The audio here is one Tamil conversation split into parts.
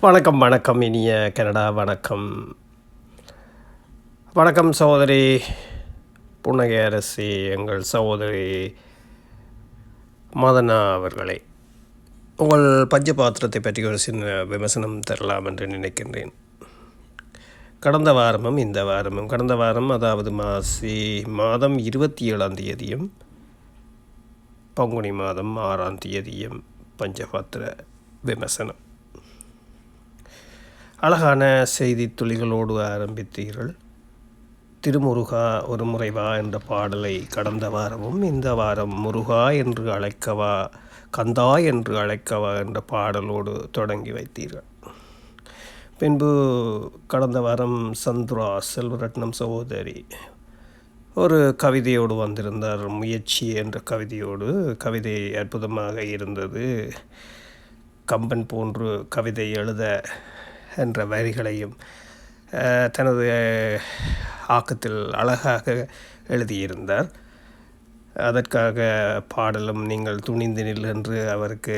வணக்கம் வணக்கம் இனிய கனடா வணக்கம். வணக்கம் சகோதரி புன்னகை அரசி, எங்கள் சகோதரி மதனா அவர்களே. உங்கள் பஞ்ச பாத்திரத்தை பற்றி ஒரு சின்ன விமர்சனம் தரலாம் என்று நினைக்கின்றேன். கடந்த வாரமும் இந்த வாரமும், கடந்த வாரம் அதாவது மாதம் 27ஆம் தேதியும் பங்குனி மாதம் 6ஆம் தேதியும் பஞ்சபாத்திர விமர்சனம். அழகான செய்தி துளிகளோடு ஆரம்பித்தீர்கள். திருமுருகா ஒரு முறைவா என்ற பாடலை கடந்த வாரமும் இந்த வாரம் முருகா என்று அழைக்கவா, கந்தா என்று அழைக்கவா என்ற பாடலோடு தொடங்கி வைத்தீர்கள். பின்பு கடந்த வாரம் சந்துரா செல்வரட்னம் சகோதரி ஒரு கவிதையோடு வந்திருந்தார். முயற்சி என்ற கவிதையோடு. கவிதை அற்புதமாக இருந்தது. கம்பன் போன்று கவிதை எழுத என்ற வரிகளையும் தனது ஆக்கத்தில் அழகாக எழுதியிருந்தார். அதற்காக பாடலும் நீங்கள் துணிந்தினில் என்று அவருக்கு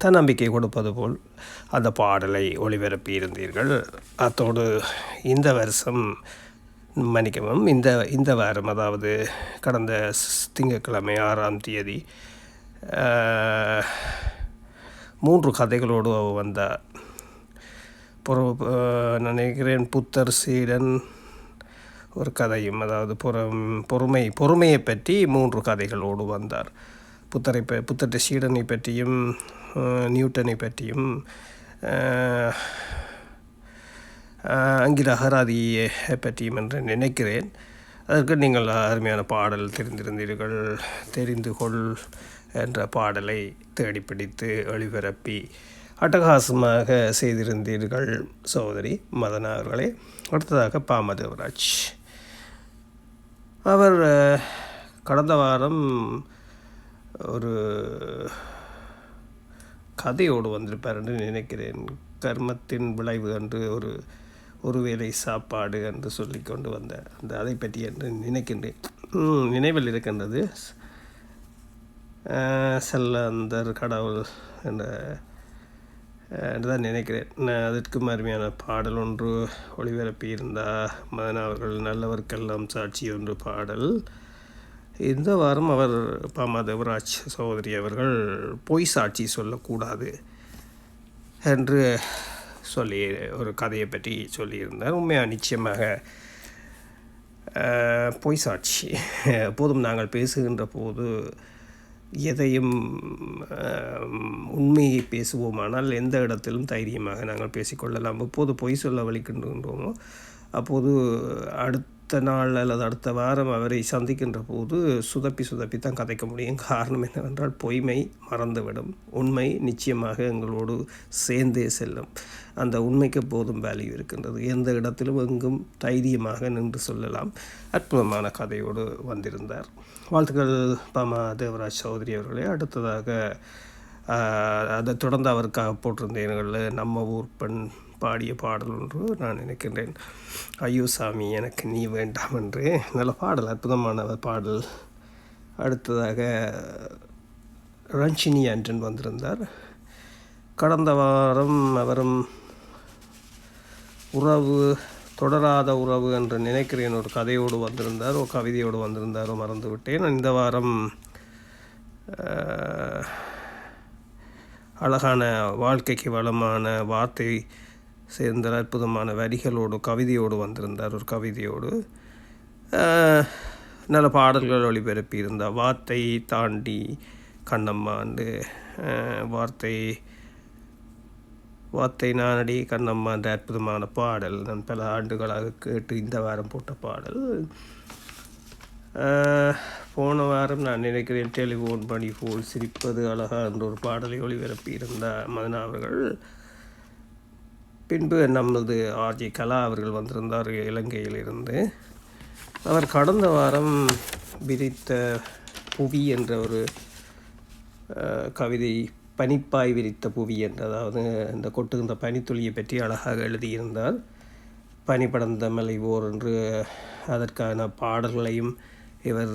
தன்னம்பிக்கை கொடுப்பது போல் அந்த பாடலை ஒளிபரப்பியிருந்தீர்கள். அத்தோடு இந்த வருஷம் மன்னிக்கவும் இந்த வாரம், அதாவது கடந்த திங்கட்கிழமை 6ஆம் தேதி 3 கதைகளோடு வந்தார். நினைக்கிறேன் புத்தர் சீடன் ஒரு கதையும், அதாவது பொறுமையை பற்றி 3 கதைகளோடு வந்தார். புத்தர் சீடனை பற்றியும் நியூட்டனை பற்றியும் ஆங்கில அகராதியை பற்றியும் என்று நினைக்கிறேன். அதற்கு நீங்கள் அருமையான பாடல் தெரிந்திருந்தீர்கள். தெரிந்து கொள் என்ற பாடலை தேடிப்பிடித்து ஒளிபரப்பி அட்டகாசமாக செய்திருந்தீர்கள் சகோதரி மதனா அவர்களே. அடுத்ததாக பாமதேவராஜ் அவர் கடந்த வாரம் ஒரு கதையோடு வந்திருப்பார் என்று நினைக்கிறேன். கர்மத்தின் விளைவு என்று ஒரு வேளை சாப்பாடு என்று சொல்லி கொண்டு வந்த அதை பற்றி என்று நினைக்கின்றேன். நினைவில் இருக்கின்றது. செல்லந்தர் கடவுள் என்று தான் நினைக்கிறேன். நான் அதற்கு அருமையான பாடல் ஒன்று ஒளிபரப்பி இருந்தால் மதனா அவர்கள். நல்லவர்க்கெல்லாம் சாட்சி ஒன்று பாடல். இந்த வாரம் அவர் பாமதேவராஜ் சகோதரி அவர்கள் பொய் சாட்சி சொல்லக்கூடாது என்று சொல்லி ஒரு கதையை பற்றி சொல்லியிருந்தார். உண்மையாக நிச்சயமாக பொய் சாட்சி எப்போதும் நாங்கள் பேசுகின்ற போது எதையும் உண்மையை பேசுவோமானால் எந்த இடத்திலும் தைரியமாக நாங்கள் பேசிக்கொள்ளலாம். எப்போது பொய் சொல்ல வலிக்கின்றோமோ அப்போது அடுத்த நாள் அல்லது அடுத்த வாரம் அவரை சந்திக்கின்ற போது சுதப்பி தான் கதைக்க முடியும். காரணம் என்னவென்றால் பொய்மை மறந்துவிடும். உண்மை நிச்சயமாக எங்களோடு சேர்ந்தே செல்லும். அந்த உண்மைக்கு போதும் வேல்யூ இருக்கின்றது. எந்த இடத்திலும் எங்கும் தைரியமாக நின்று சொல்லலாம். அற்புதமான கதையோடு வந்திருந்தார். வாழ்த்துக்கள் பாமதேவராஜ் சௌதரி அவர்களே. அடுத்ததாக அதை தொடர்ந்து அவருக்காக போட்டிருந்தீர்கள் நம்ம ஊர் பெண் பாடிய பாடல் ஒன்று நான் நினைக்கின்றேன். ஐயோ சாமி எனக்கு நீ வேண்டாம் என்று. நல்ல பாடல், அற்புதமான பாடல். அடுத்ததாக ரஞ்சினி ஆண்டன் வந்திருந்தார். கடந்த வாரம் அவரும் உறவு தொடராத உறவு என்று நினைக்கிறேன் ஒரு கதையோடு வந்திருந்தார், ஒரு கவிதையோடு வந்திருந்தாரோ மறந்து விட்டேன். இந்த வாரம் அழகான வாழ்க்கைக்கு வளமான வார்த்தை சேர்ந்த அற்புதமான வரிகளோடு கவிதையோடு வந்திருந்தார். ஒரு கவிதையோடு நல்ல பாடல்கள் ஒளிபரப்பி இருந்தார். வார்த்தை தாண்டி கண்ணம்மாண்டு வார்த்தை நானடி கண்ணம்மா என்ற அற்புதமான பாடல். நான் பல ஆண்டுகளாக கேட்டு இந்த வாரம் போட்ட பாடல். போன வாரம் நான் நினைக்கிறேன் டெலிஃபோன் பணி போல் சிரிப்பது அழகா என்ற ஒரு பாடலை ஒளிபரப்பி இருந்தார் மதனா அவர்கள். பின்பு நமது ஆர்ஜி கலா அவர்கள் வந்திருந்தார் இலங்கையிலிருந்து. அவர் கடந்த வாரம் விரித்த புவி என்ற ஒரு கவிதை, பனிப்பாய் விரித்த புவி என்று, அதாவது இந்த கொட்டுகின்ற பனித்துளியை பற்றி அழகாக எழுதியிருந்தார். பனி படர்ந்த மலை ஓர் என்று அதற்கான பாடல்களையும் இவர்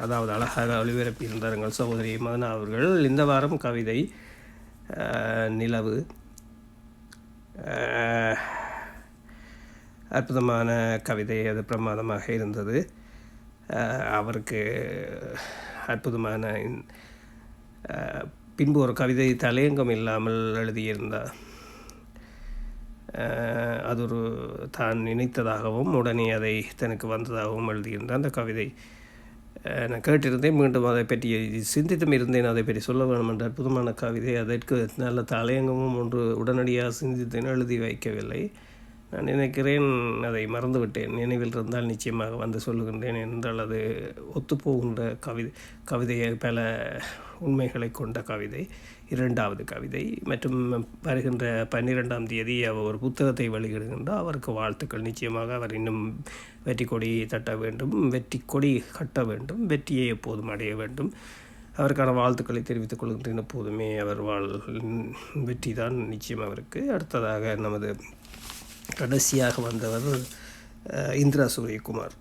அதாவது அழகாக ஒளிபரப்பியிருந்தார் எங்கள் சகோதரி மதனா அவர்கள். இந்த வாரம் கவிதை நிலவு, அற்புதமான கவிதை, அது பிரமாதமாக இருந்தது. அவருக்கு அற்புதமான பின்பு ஒரு கவிதை தலையங்கம் இல்லாமல் எழுதியிருந்தார். அது ஒரு தான் நினைத்ததாகவும் உடனே அதை தனக்கு வந்ததாகவும் எழுதியிருந்தார். அந்த கவிதை நான் கேட்டிருந்தேன், மீண்டும் அதை பற்றி சிந்தித்தும் இருந்தேன், அதை பற்றி சொல்ல வேண்டும் என்ற அற்புதமான கவிதை. அதற்கு நல்ல தலையங்கமும் ஒன்று உடனடியாக சிந்தித்தேன், எழுதி வைக்கவில்லை. நான் நினைக்கிறேன் அதை மறந்துவிட்டேன். நினைவில் இருந்தால் நிச்சயமாக வந்து சொல்லுகின்றேன். என்றால் அது ஒத்துப்போகின்ற கவிதையை பல உண்மைகளை கொண்ட கவிதை. 2வது கவிதை. மற்றும் வருகின்ற 12ஆம் தேதி அவர் ஒரு புத்தகத்தை வெளியிடுகின்றார். அவருக்கு வாழ்த்துக்கள். நிச்சயமாக அவர் இன்னும் வெற்றி கொடி தட்ட வேண்டும், வெற்றி கொடி கட்ட வேண்டும், வெற்றியை எப்போதும் அடைய வேண்டும். அவருக்கான வாழ்த்துக்களை தெரிவித்துக் கொள்கின்றேன். எப்போதுமே அவர் வெற்றி தான் நிச்சயம் அவருக்கு. அடுத்ததாக நமது கடைசியாக வந்தவர் இந்திரா சூரியகுமார்.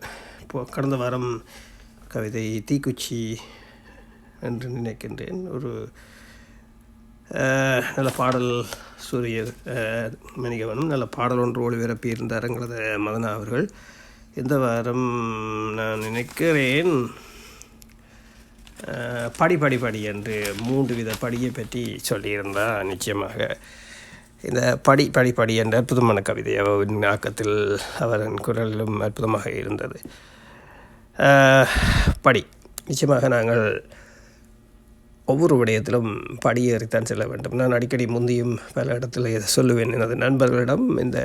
இப்போது கடந்த வாரம் கவிதை தீக்குச்சி என்று நினைக்கின்றேன். ஒரு நல்ல பாடல் மணிகவனும் நல்ல பாடல் ஒன்று ஒளிபரப்பி இருந்தார் எங்களது மதனா அவர்கள். இந்த வாரம் நான் நினைக்கிறேன் படி என்று 3 வித படியை பற்றி சொல்லியிருந்தார். நிச்சயமாக இந்த படி என்ற அற்புதமான கவிதை அவரின் ஆக்கத்தில் அவரின் குரலிலும் அற்புதமாக இருந்தது. நிச்சயமாக நாங்கள் ஒவ்வொரு விடயத்திலும் படியேறித்தான் செல்ல வேண்டும். நான் அடிக்கடி முந்தியும் பல இடத்துல சொல்லுவேன் எனது நண்பர்களிடம், இந்த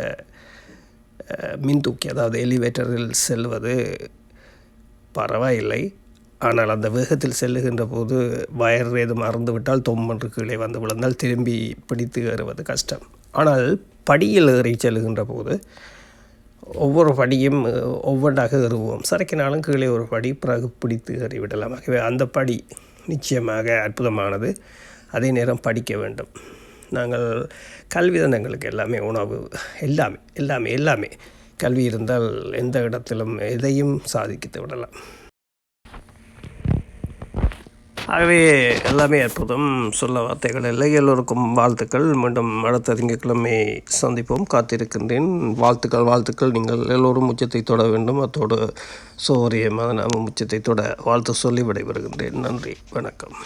மின்தூக்கி அதாவது எலிவேட்டரில் செல்வது பரவாயில்லை, ஆனால் அந்த வேகத்தில் செல்லுகின்ற போது வயர் ஏதும் மறந்துவிட்டால் தொம்பன்று கீழே வந்து விழுந்தால் திரும்பி பிடித்து ஏறுவது கஷ்டம். ஆனால் படியில் ஏறி செல்லுகின்ற போது ஒவ்வொரு படியும் ஒவ்வொன்றாக ஏறுவோம். சறுக்கினாலும் கீழே ஒரு படி, பிறகு பிடித்து ஏறிவிடலாம். ஆகவே அந்த படி நிச்சயமாக அற்புதமானது. அதே நேரம் படிக்க வேண்டும். நாங்கள் கல்வி தான் எங்களுக்கு எல்லாமே, உணவு எல்லாமே கல்வி இருந்தால் எந்த இடத்திலும் எதையும் சாதித்து விடலாம். ஆகவே எல்லாமே அற்புதம், சொல்ல வார்த்தைகள் இல்லை. எல்லோருக்கும் வாழ்த்துக்கள். மீண்டும் அடுத்த திங்கட்கிழமை சந்திப்போம். காத்திருக்கின்றேன். வாழ்த்துக்கள். நீங்கள் எல்லோரும் உச்சத்தை தொட வேண்டும். அத்தோடு சோரிய மதனாவும் உச்சத்தை தொட வாழ்த்து சொல்லி விடைபெறுகின்றேன். நன்றி, வணக்கம்.